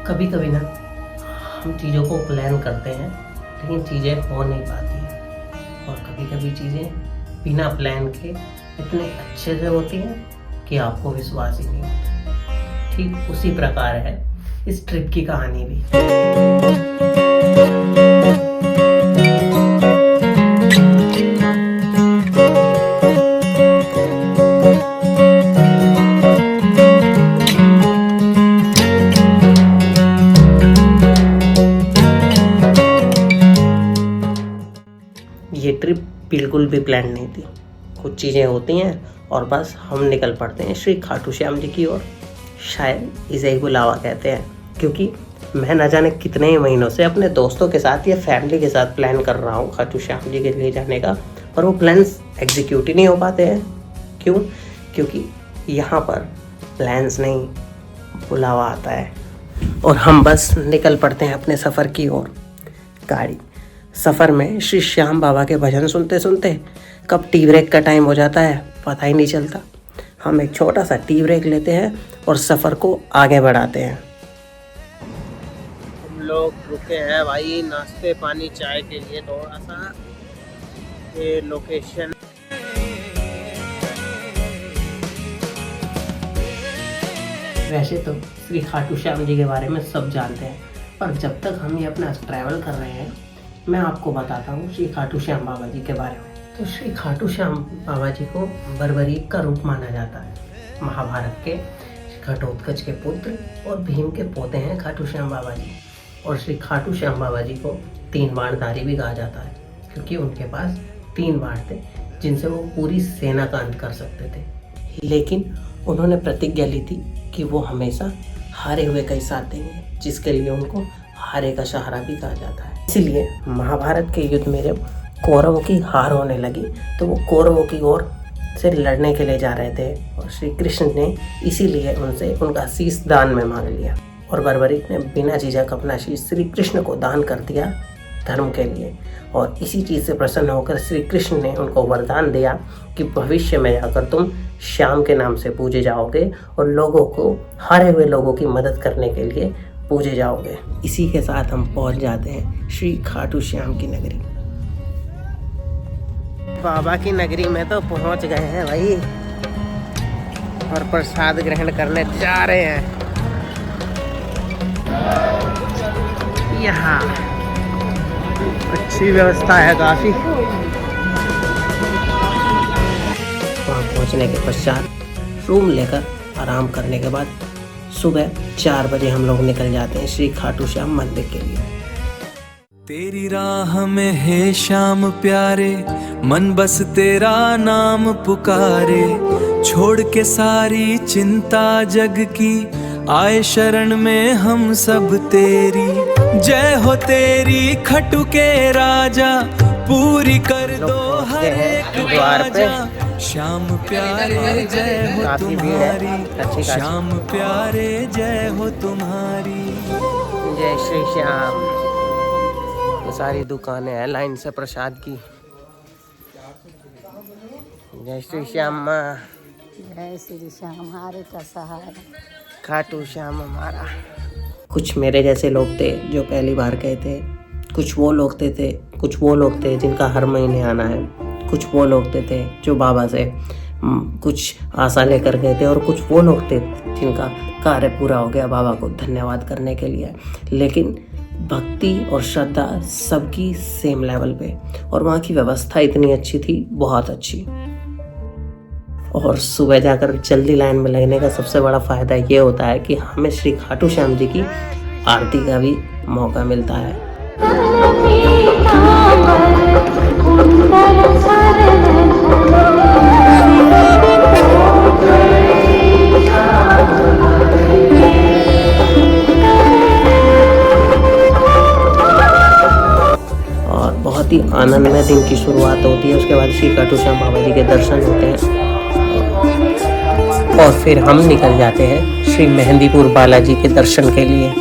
कभी कभी ना हम चीज़ों को प्लान करते हैं लेकिन चीज़ें हो नहीं पाती हैं, और कभी कभी चीज़ें बिना प्लान के इतने अच्छे से होती हैं कि आपको विश्वास ही नहीं होता। ठीक उसी प्रकार है इस ट्रिप की कहानी भी। ये ट्रिप बिल्कुल भी प्लान नहीं थी। कुछ चीज़ें होती हैं और बस हम निकल पड़ते हैं श्री खाटू श्याम जी की ओर। शायद इसे ही बुलावा कहते हैं, क्योंकि मैं न जाने कितने ही महीनों से अपने दोस्तों के साथ या फैमिली के साथ प्लान कर रहा हूँ खाटू श्याम जी के लिए जाने का, पर वो प्लान्स एग्जीक्यूट ही नहीं हो पाते हैं। क्यों? क्योंकि यहाँ पर प्लान्स नहीं, बुलावा आता है और हम बस निकल पड़ते हैं अपने सफ़र की ओर। गाड़ी सफ़र में श्री श्याम बाबा के भजन सुनते सुनते कब टी ब्रेक का टाइम हो जाता है पता ही नहीं चलता। हम एक छोटा सा टी ब्रेक लेते हैं और सफ़र को आगे बढ़ाते हैं। हम लोग रुके हैं भाई नाश्ते पानी चाय के लिए थोड़ा सा। ये लोकेशन वैसे तो श्री खाटू श्याम जी के बारे में सब जानते हैं, पर जब तक हम ये अपना ट्रैवल कर रहे हैं मैं आपको बताता हूँ श्री खाटू श्याम बाबा जी के बारे में। तो श्री खाटू श्याम बाबा जी को बर्बरीक का रूप माना जाता है। महाभारत के घटोत्कच के पुत्र और भीम के पोते हैं खाटू श्याम बाबा जी। और श्री खाटू श्याम बाबा जी को 3 बाणधारी भी कहा जाता है, क्योंकि उनके पास 3 बाण थे जिनसे वो पूरी सेना का अंत कर सकते थे। लेकिन उन्होंने प्रतिज्ञा ली थी कि वो हमेशा हारे हुए का ही साथ देंगे, जिसके लिए उनको हारे का सहारा भी कहा जाता है। इसीलिए महाभारत के युद्ध में जब कौरवों की हार होने लगी तो वो कौरवों की ओर से लड़ने के लिए जा रहे थे, और श्री कृष्ण ने इसीलिए उनसे उनका शीश दान में मांग लिया। और बर्बरीक ने बिना झिझक अपना शीश श्री कृष्ण को दान कर दिया धर्म के लिए। और इसी चीज़ से प्रसन्न होकर श्री कृष्ण ने उनको वरदान दिया कि भविष्य में जाकर तुम श्याम के नाम से पूजे जाओगे और लोगों को, हारे हुए लोगों की मदद करने के लिए पूजे जाओगे। इसी के साथ हम पहुंच जाते हैं श्री खाटू श्याम की नगरी। बाबा की नगरी में तो पहुंच गए हैं भाई, और प्रसाद ग्रहण करने जा रहे हैं। यहाँ अच्छी व्यवस्था है काफी। वहाँ पहुँचने के पश्चात रूम लेकर आराम करने के बाद सुबह 4 बजे हम लोग निकल जाते हैं श्री खाटू श्याम मंदिर के लिए। तेरी राह में है श्याम प्यारे, मन बस तेरा नाम पुकारे। छोड़ के सारी चिंता जग की, आए शरण में हम सब तेरी। जय हो तेरी खटू के राजा, पूरी कर दो हर एक राजा। श्याम प्यारे जय हो तुम्हारी, श्याम प्यारे जय हो तुम्हारी। जय श्री श्याम। ये सारी दुकानें हैं लाइन से प्रसाद की। जय श्री श्याम माँ। जय श्री श्याम हमारे का सहारा, खाटू श्याम हमारा। कुछ मेरे जैसे लोग थे जो पहली बार गए थे, कुछ वो लोग थे जिनका हर महीने आना है, कुछ वो लोग थे जो बाबा से कुछ आशा लेकर गए थे, और कुछ वो लोग थे जिनका कार्य पूरा हो गया बाबा को धन्यवाद करने के लिए। लेकिन भक्ति और श्रद्धा सबकी सेम लेवल पे, और वहाँ की व्यवस्था इतनी अच्छी थी, बहुत अच्छी। और सुबह जाकर जल्दी लाइन में लगने का सबसे बड़ा फ़ायदा ये होता है कि हमें श्री खाटू श्याम जी की आरती का भी मौका मिलता है। और बहुत ही आनंदमय दिन की शुरुआत होती है। उसके बाद श्री खाटू श्याम बाबा जी के दर्शन होते हैं, और फिर हम निकल जाते हैं श्री मेहंदीपुर बालाजी के दर्शन के लिए।